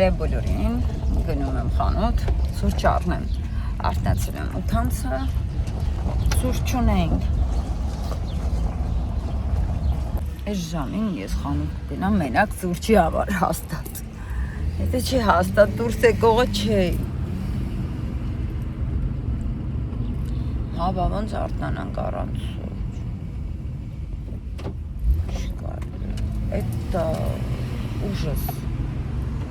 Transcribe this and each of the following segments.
Բոլորին գնում եմ խանութ, սուրճ առնեմ, արթնացել եմ 8-ը, սուրճ չունենք։ Այս ժամին ես խանութ գնամ մենակ սուրճի համար հաստատ։ Եթե չի հաստատ դուրս եկողը չէ։ Հա, բա ոնց արթնանանք առանց սուրճ։ Չկարելի։ Это ужас.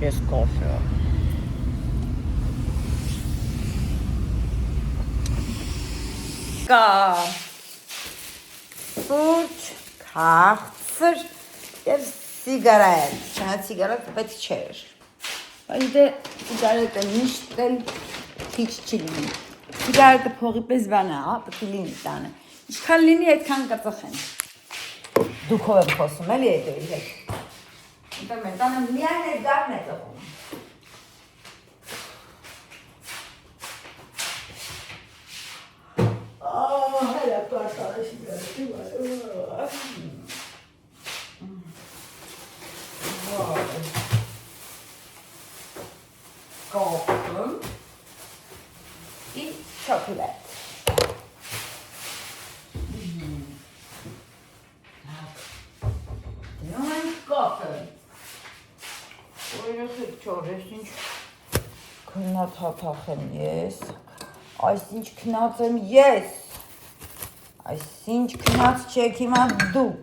Без кофе. Կա սուրճ, քաղցր և սիգարետ։ Չնայած սիգարետը պետք չէր։ Բայց դե սիգարետը միշտ էլ քիչ չի լինի։ Սիգարետը փողի պես բան է, հա, պետք է լինի տանը։ Ինչքան լինի, այդքան կծխեն։ Դուք ով եք խոսում, էլի հետևի հետ։ Ինտերնետ տանը միայն ներդառն է ծխում։ Հելա կարտարը սիգարետի կոպը и չոկոլադ։ Դնում են կոպը։ Երեխեք չոր, ես ինչ քննած հաթախ եմ ես, այս ինչ քնած եմ ես, այս ինչ քնած չեք հիմա դուք,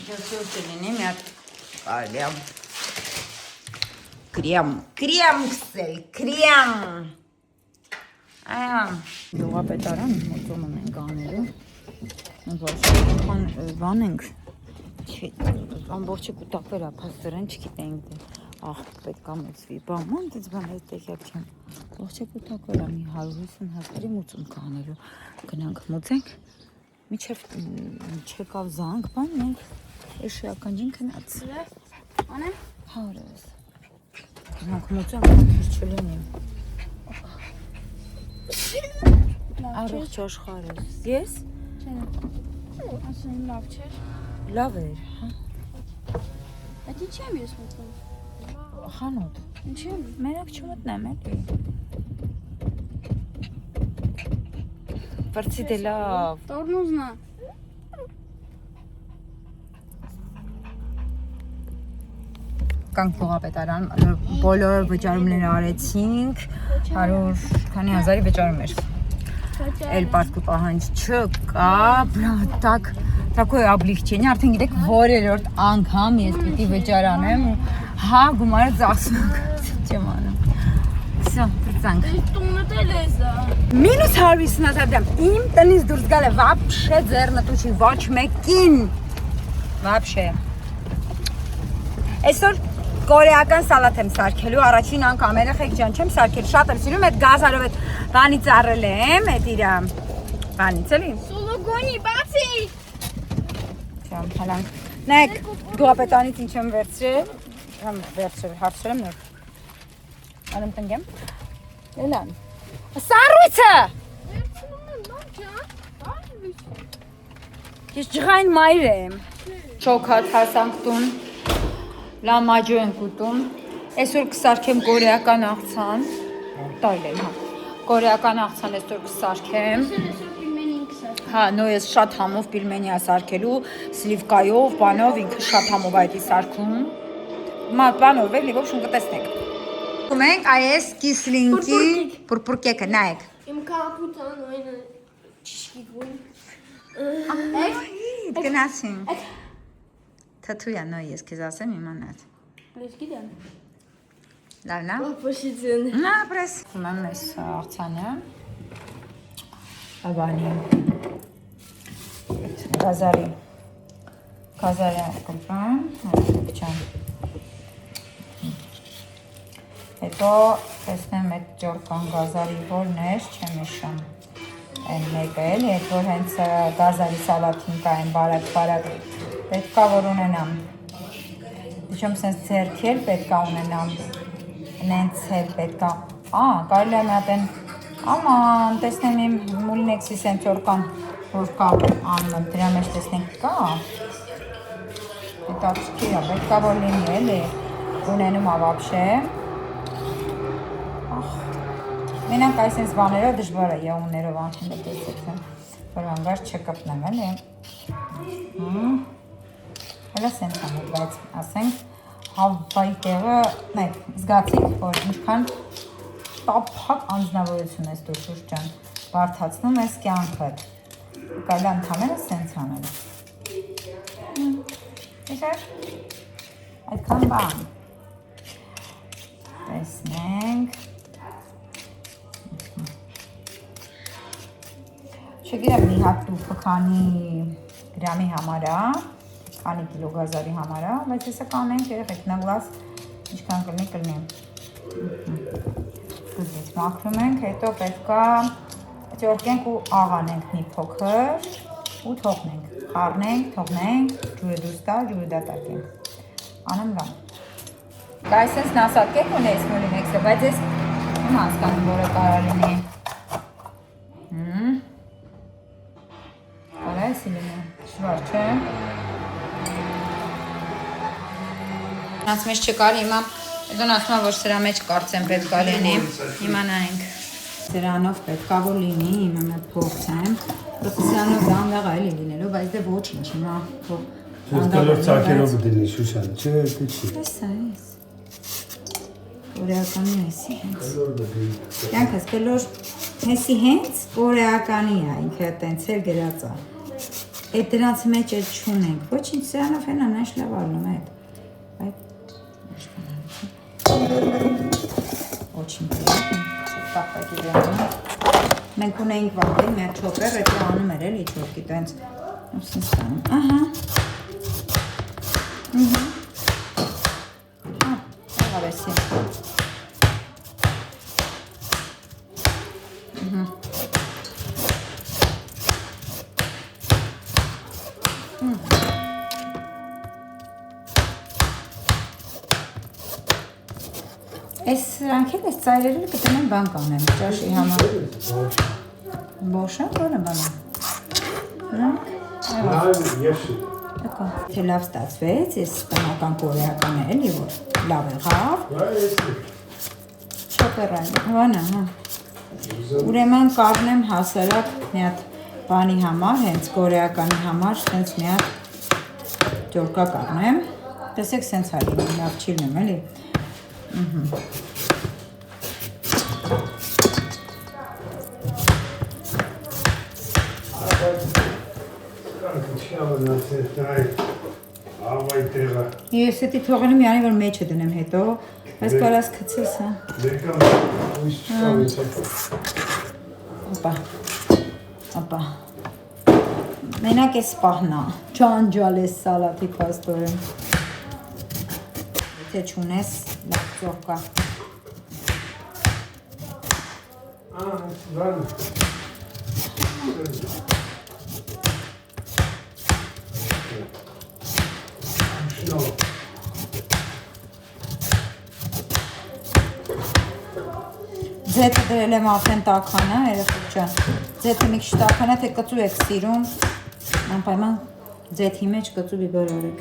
ջասուրճը լինի մի հատ կարելի եմ, կրիամ կսել, կրիամ, այամ, գյուղապետարան մոտում ունենք անելու, բան ենք, ամբողջը կուտակվեր ապաստերան չգիտենք դե, աղ պետք ամեցվի, բաման դեզ բան հետ տեքյակ չեմ, ողջը կուտակվեր ամի 150 հազարի մուծում կանելու, գնանք մուծենք, միչև կավ զանք բան մենք, էշի ականջին կնած, անեմ, հարես, գնանք մուծենք, չլինիմ, Առողջ աշխարհս, ես? Ասեն լավ չէր։ Լավ էր, հա։ Բայց ինչ եմ ես մտնում։ Խանութ։ Ինչ եմ։ Մենակ չմտնեմ էլի։ Վրցի դե լավ։ Տորնուզնա։ Կանք գյուղապետարան, բոլոր վճարումները արեցինք, 100 քանի հազարի վճարում էր։ Էլ պարտքի պահանջ չկա, такое облегчение, արդեն գիտեք որերորդ անգամ ես պիտի վճարանեմ ու հա գումարը ծախսում չեմ անում։ Всё, прицանք։ Տունը դել է զա։ Մինուս 150 դրամ։ Իմ տնից դուրս գալ է вообще ձեռնտու չի ոչ մեկին։ Вообще։ Այսօր կորեական սալատ եմ սարքելու, առաջին անգամ երեխեք ջան չեմ սարքել, շատ եմ սիրում, այդ գազարով այդ բանից առել եմ, այդ իրա բանից էլի։ Սոլոգոնի, բացի։ Չեմ, հալանք։ Նայեք, գյուղապետանից ինչ եմ վերցրել, հարցրել եմ նոր։ Անեմ տնգեմ։ Լելան։ Սառույցը։ Ես ջղային մայր եմ։ Շոքած հասանք տուն։ Լամաջո ենք ուտում, այսօր կսարքեմ կորեական աղցան, տայլ եմ, հա, կորեական աղցան այսօր կսարքեմ, հա, նո ես շատ համով պիլմենի է սարքելու, սլիվկայով, բանով, ինքը շատ համով այդ է սարքում, բանով էլի, ոբշում կտեսնեք, կում ենք այս կիսլինքի պուրպուրկեկը, նայեք, Իմ կապուտան այնը չիշկի գույն, գնացինք, թթույա նո ես կեզ ասեմ իմանած, ես գիտեմ, լավնա, պապոշիցին, նա պրես, ումեմ ես աղցանը, Abani. Gazari. Gazari կպրան, հատուկչան։ Հետո տեսնեմ այդ ջորկան գազարի որն էր, չեմ իշում այն մեկը էլ, հետ որ հենց գազարի սալատին կա են բարակ, պետքա որ ունենամ։ Իչում սենց ձերքել պետքա ունենամ, նենց էլ պետքա, կարելի է մատ են Aman, տեսնեմ իմ Mulnex-ի սենսոր կան, որ կա անում եմ, դրա մեջ տեսնենք կա։ Հետաքրքիր է, պետք է որ լինի էլի, ունենում է вообще։ Մենակ այսպես բաներով դժվար է յաուներով անցնելը տեսեք, որ հանգար չկպնեմ էլի։ Հələ սենց անենք, բայց ասենք հավայի տեղը, նայք, զգացիք, որ ինչքան տափակ անձնավորություն ես դու շուրջ ջան, բարդացնում ես կյանքդ, կարելի ընդհանրապես սենց անել։ Տեսար, այդքան բան, տեսնենք, չգիտեմ մի հատ տուփը քանի գրամի համար է, քանի կիլոգազարի համար է, բայց հեսա կանենք երեխեք նագլաս ինչքան կլինի։ Սկզբից մաքրում ենք, հետո պետքա ճորկենք ու աղանենք մի փոքր ու թողնենք, խառնենք, թողնենք, ջուրը դուրս տա, ջուրը դատարկենք, անեմ լավ։ Այսպես նասատկեք ունես Mulnex-ը, բայց ես իմ հասկանում, որը կարա լինի։ Կարա էսի լինի, շվար չէ։ Նրանց մեջ չկար, հիմա Դոն ասում որ սրա մեջ կարծեմ պետք է լինի, հիմա նայենք։ Սրանով պետք է որ լինի, հիմա մենք փորձեմ, просто սրանով դանդաղ է լինելու, բայց դե ոչինչ, հիմա դանդաղ ցակերով դինի Շուշան, չէ, դե չի։ Էսա էս։ Կորեականի էսի հենց։ Յանքս կլոր հեսի հենց կորեականի է, ինքը տենց էլ գրած է։ Այդ դրանց մեջ էլ չունենք, ոչինչ սրանով հենա նաշ լավ ալնում է։ Очень приятно. Կապակի դրանում։ Մենք ունեինք վաղվի մեր չոպեր, էդի անում էր էլի չոպկի տենց ուսին ստանում։ Ահա։ Աղավ էսի։ Այս սրանք էլ, այս ծայրերը կտնեմ բան կանեմ, ճաշի համար։ Բոշը, որը բանը։ Եկա, թե լավ ստացվեց, ես տնական կորեական է էլի, որ լավ եղավ։ Չոպերան, բանը, հա։ Ուրեմն կառնեմ հասարակ մի հատ բանի համար, հենց կորեականի համար, հենց մի հատ ճորկա կառնեմ։ Տեսեք սենց հարի, լավ չի լինում էլի։ Ես էդի թողել եմ յանի, որ մեջը դնեմ հետո, բայց կարաս կծես, հա։ Ապա, մենակ ես պահնա, ճանջալ ես սալատի պաստորեն, եթե չունես, լավ ծորկա։ Ձետը դրել եմ արդեն տաքանա, երեխեք ջան, ձետը մի քիչ տաքանա, թե կծու եք սիրում, անպայման ձեթի մեջ կծու բիբեր արեք։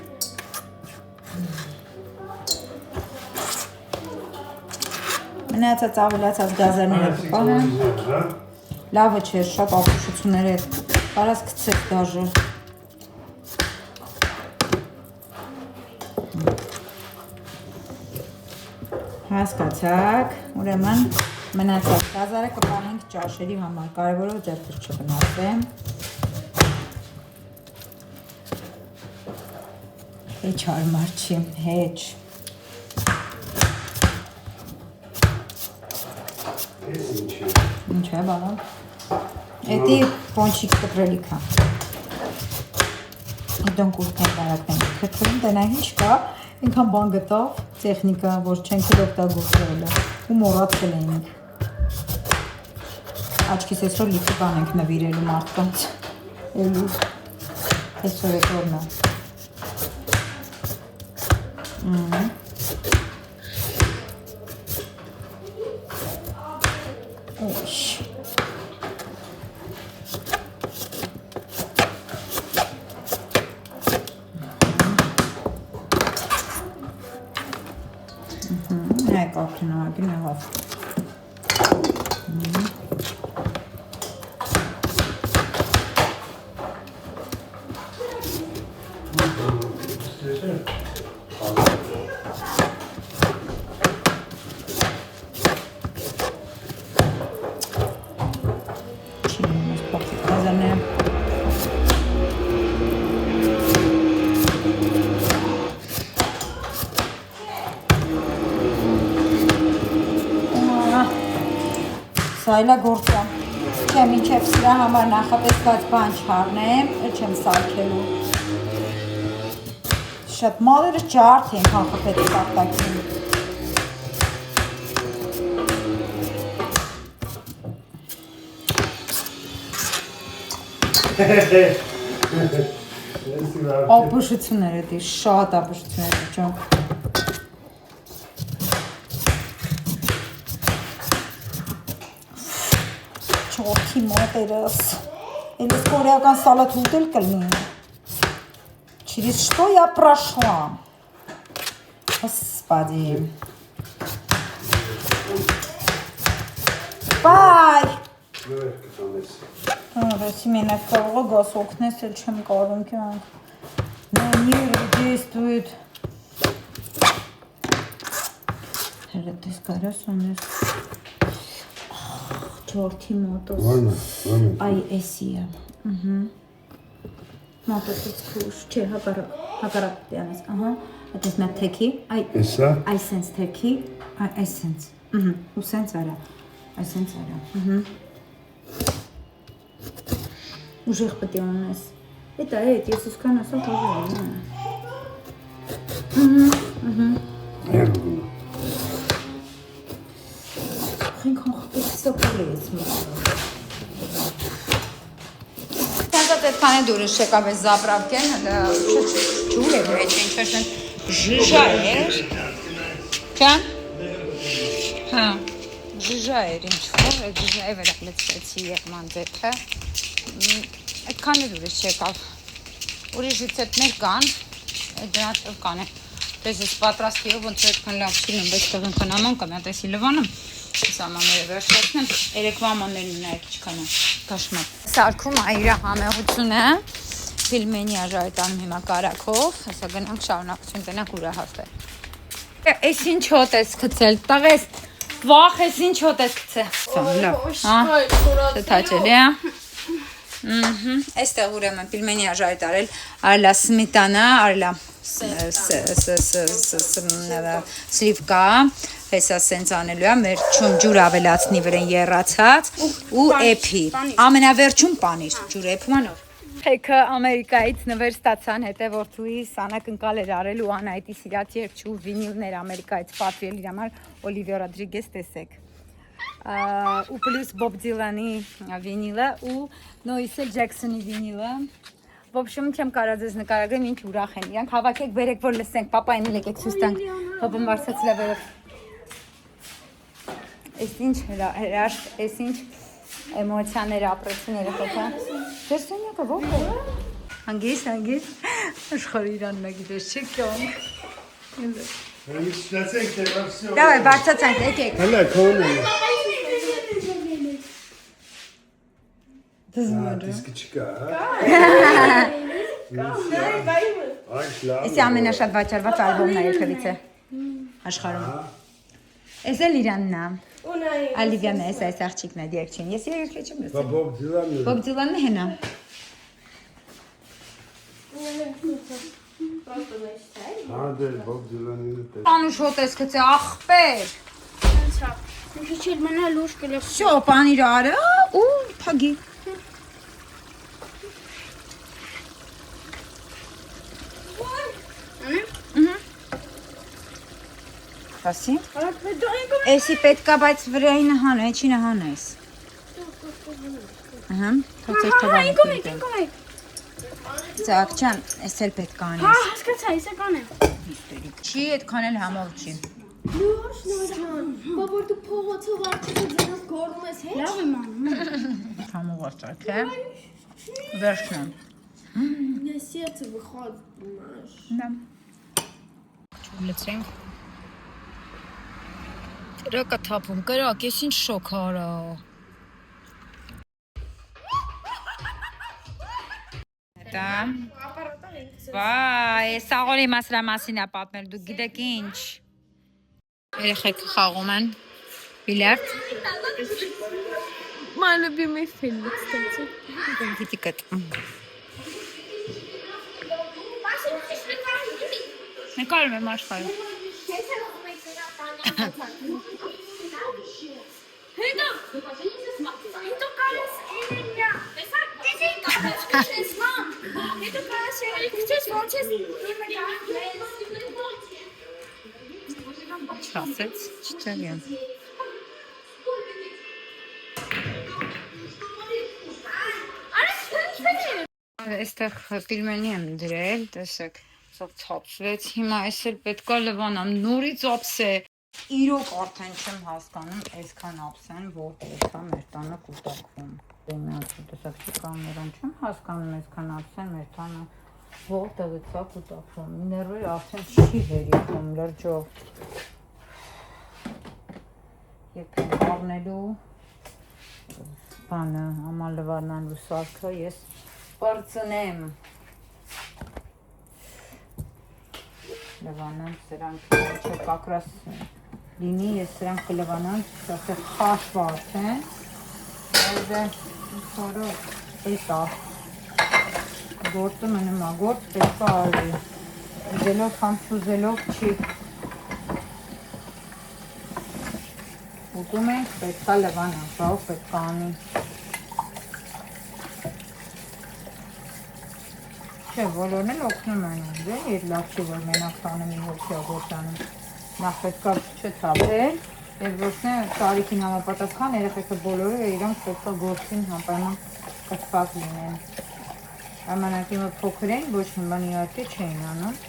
Մնացած ավելացած գազարները կպահեմ, լավը չէր, շատ ապուշություններ է, կարաս կծեք դաժը։ Հասկացաք, ուրեմն մնացած գազարը կպահենք ճաշերի համար, կարևորը ձեռքս չվնասեմ։ Հեչ հարմար չի, հեչ։ Ինչ է բանան։ Էդի պոնչիկ կտրելիք է։ Իդոն կուրթեն բարակնենք կտրում, դենա ինչ կա, ինքան բան գտավ, տեխնիկա, որ չենք էլ օգտագործել է, ու մոռացել էինք։ Աչքիս այսօր լիքը բան ենք նվիրելու մարդկանց, էլի, այսօր էդ օրն է։ Ուշ, հավ։ Սայլա գործա, չեմ իչև սրա համար նախատեսված բան չարնեմ, չեմ սարքելու։ Շատ մալերը ճարդ են հախպետի կարտակին։ Ապուշությունները դի, շատ ապուշությունները ճոն։ Չորդի մոտերս, էլիս կորեական սալատ ուտել կլնի, через что я прошла, господи, բայ, Ռեսի մենակ կարող գաս օգնես, էլ չեմ կարում կյանք, նայր դեստույդ, հերետես կարաս ունես, Չորդի մոտոս, այ էսի է, մոտոսից կուշ, չէ, հակարակ դյանես, այդ ես մետ թեքի, այ սենց թեքի, այ սենց, ու սենց արա, այ սենց արա, ուժեղ պտի ունես, էտ այդ, ես ուսկան ասա հազար է, Խինքան խպետ սոպորի ես մոսը։ Տենզատ էտքան է դուրս շեկավ ես զապրավկեն, ջուր է մեջ, ինչ-որ ժիժա էր, ճան? Հա, ժիժա էր ինչ-որ, այդ ժիժայի վերակ լծվեցի եղման ձեքը, էտքան է դուրս շեկավ, ուրիշ իցետներ կան, այդ դրանց կան է, դες ես պատրաստիով ոնց էտքան լավ չիլում, բայց տղն կան աման կամ ատեսի լվանում, Սամանները վերջացնեմ, երեկվա ամաններն ունա այդ չքանը, կաշմատ։ Սարքում այրա համեղությունը, ֆիլմենի աժայտանում հիմա կարակով, հեսա գնանք շարունակություն տնանք ուրահաստ է։ Ես ինչ հոտ ես կծել, տաղես, վախ ես ինչ հոտ ես կծել։ Շտաճելի է։ Այստեղ ուրեմն ֆիլմենի աժայտ արել, արելա սմիտանա, արելա սլիվկա, հեսա սենց անելու է, վերջում ջուր ավելացնի վրեն եռացած ու էփի, ամենավերջում պանիր, ջուր էփում անոր։ Փեքը Ամերիկայից նվեր ստացան հետևորդուի սանակ ընկալ էր արել ու Անահիտի սիրած երջու վինիլներ Ամերիկայից պատվիրել իր համար Օլիվիա Ռոդրիգես տեսեք։ Ու պլյուս Բոբ Դիլանի վինիլը ու Նոյսել Ջեքսոնի վինիլը։ В общем, չեմ կարա ձեզ նկարագրեմ ինչ ուրախ են։ Իրանք հավաքեք, բերեք, որ լսենք, պապային եկեք ցույց տանք։ Հոբն վարձացել է վերև։ Էս ինչ հրաշք, էս ինչ էմոցիաներ ապրեցին երեխեքա։ Ձեր սենյակը ո՞ր է։ Հանգիստ, աշխարհ իրան մագիտես չի կյանք։ Դավայ, բարձացանք, եկեք։ Հələ քոնը։ Դիսկը չկա, հա։ Էսի ամենաշատ վաճառված ալբոմն է երբևիցե աշխարհում։ Էս էլ իրանն է։ Ալիվիան է, այս աղջիկն է դիակչին։ Ես երգ չեմ լսել։ Բոբ Դիլանն է։ Բոբ Դիլանն է հենա։ Հա դե Բոբ Դիլանն է։ Անուշ հոտես կծե աղբեր։ Ինչ մնա լուրջ կլես։ Շո, պանիր արա ու փագի։ Ասի։ Էսի պետքա, բայց վրային հանա, էչինը հանես։ Ահա, թոցեր թվանիք նետեմ։ Ձակչան, ես էլ պետք անես։ Հա, հասկացա, ես կանեմ։ Չի այդքան էլ համով չի։ Լուրջ, նոջան, բաբոր դու փողոցով արդյոք ձենով գորնում ես հետ։ Լավ եմ անում։ Համով արդյոք է։ Վերջնան։ Ես յացը վխոտ մաշ։ Դա։ Չուլեցենք։ Կրակը թափում, կրակ, ես ինչ շոք արա։ Դա։ Վայ, սաղորի մասրա մասին է պատմել, դուք գիտեք ինչ։ Երեխեք խաղում են բիլիարդ։ Мой любимый фильм, кстати. Գիտի կտ։ Նկարում եմ աշխարհը։ Չասեց, չտեղյա։ Այստեղ ֆիլմենի եմ դրել, տեսեք, սով ծապսվեց, հիմա ես էլ պետքա լվանամ, նորից ապս է։ Իրոք արդեն չեմ հասկանում, այսքան ապսեն, որտեղ է մեր տանը կուտակվում։ Դեմիացու տեսակ չի կամերան, չեմ հասկանում այսքան ապսեն մեր տանը որտեղից է կուտակվում։ Ներվեր արդեն չի հերիքում, լրջով։ Եկեմ առնելու բանը, աման լվանալու սարքը ես պարծնեմ։ Լվանան սրանք չէ կակրաս լինի, ես սրանք կլվանան, սասե խաշվարդ են, այդը խորով էս ավ, գործը մնում է, գործ պետքա արվի, ուզելով կամ չուզելով չի, ուտում ենք, պետքա լվանան, բավ պետքա անի, չէ, բոլորն էլ օգնում են դե, երբ լավ չի, որ մենակ տանում մի հոգի ագործանում, նախ պետքա չթափել, և ոչնե տարիքին համապատասխան երեխեքը բոլորը իրանք պետքա գործին համապայման կծված լինեն։ Ժամանակի մը փոքր են, ոչ մի բան իհարկե չէին անում,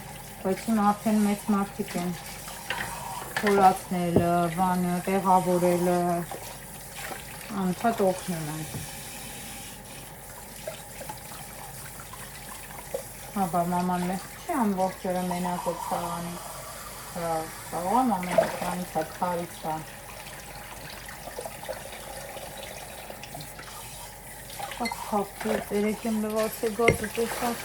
բայց հիմա արդեն մեծ մարդիկ են խորացնելը, բանը, տեղավորելը, անցած օգնում են։ Հաբա մաման մեզ չի ամբողջ օրը մենակ է ծաղանի, ծաղան ամեն ծաղանից է, քարից է։ Հապտից, երեկ եմ լվաց է գազը տեսակ։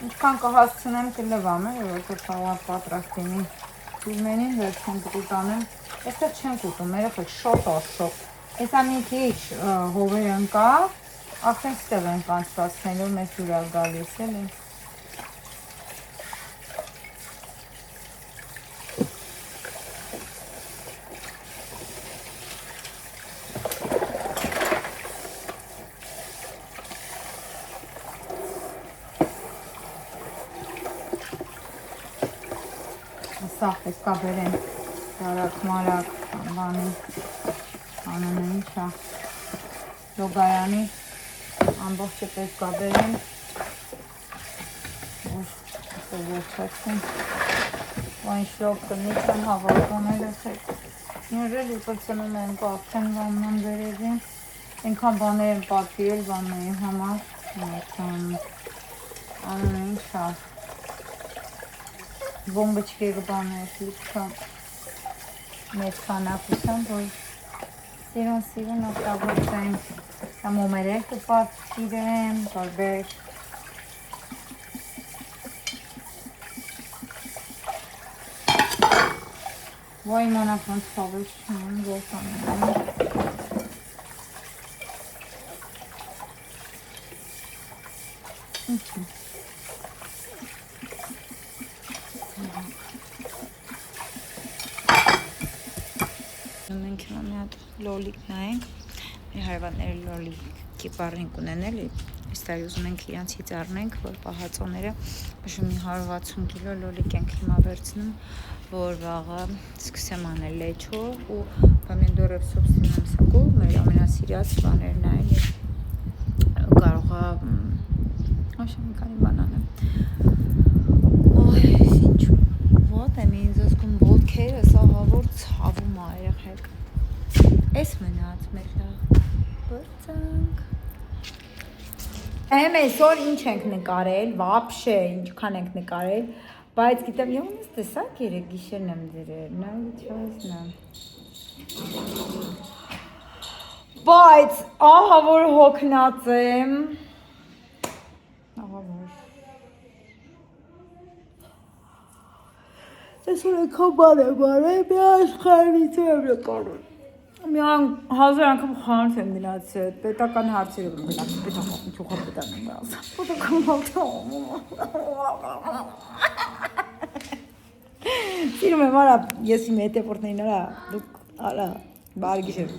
Ինչքան կհասցնեմ կլվամ է, որտեղ ծաղան պատրաստինի ֆիլմենին վերջին կուտանեմ, այստեղ չեն կուտում, երեխեք շոտ աշոտ։ Եսա մի քիչ հովեր ընկա, արդեն ստեղ ենք անցվածնելով մեզ ուրա գալիս էլ ենք։ Սաղ պետքա բերեն դարակ մարակ, բանի, անունը ինչա, լոգայանի, ամբողջը պետքա բերեն, վերջացին, այն շլոկը մի չեմ հավատոնել էսեք, նյորել ուպրծնում եմ կաղթեն վանման վերևին, ենքան բաներ եմ պատվիրել վաննայի համար, անունը ինչա, բոմբոչկի բաներ, լիքա մեծ քանակությամբ, որ սիրուն օգտագործեն, մոմերել կպատվիրեմ, տարբեր Վայ մանակ ոնց հավես չունեմ, որ կանեմ Ինչի Մենք հիմա մի հատ լոլիկ նայենք, մեր հայվանների լոլիկի պարնիկ ունենել, այս տարի ուզում ենք իրանցից առնենք, որ պահածոները մշում մի 160 կիլո լոլիկ ենք հիմա վերցնում, որ վաղը սկսեմ անել լեչով ու պոմիդորով սոբսինեմ սակով, մեր ամենասիրած բաներն այն կարող է ոչմ մի քանի բան անեմ Ոյ, ինչու Ոտ եմ ինձ ասկում ոտքերը սաղավոր ցավում է երեխեք Էս մնաց մեր լավ բրծանք Եմ այսօր ինչ ենք նկարել, վապշե ինչքան ենք նկարել Բայց գիտեմ, յոնս տեսակ երեք գիշերն եմ դրել, նա չասնա։ Բայց ահա որ հոգնած եմ։ Ահա որ։ Այսօր եկան բարը, մի աշխարհից եմ եկանում։ Միան 1000 անգամ խանութ եմ գնացել, պետական հարցերով եմ գնացել, պետական ճոխապետան եմ գնացել։ Պետական հարցերով։ Սիրում եմ արա, ես իմ հետևորդներին արա, դուք արա, բարի գիշեր։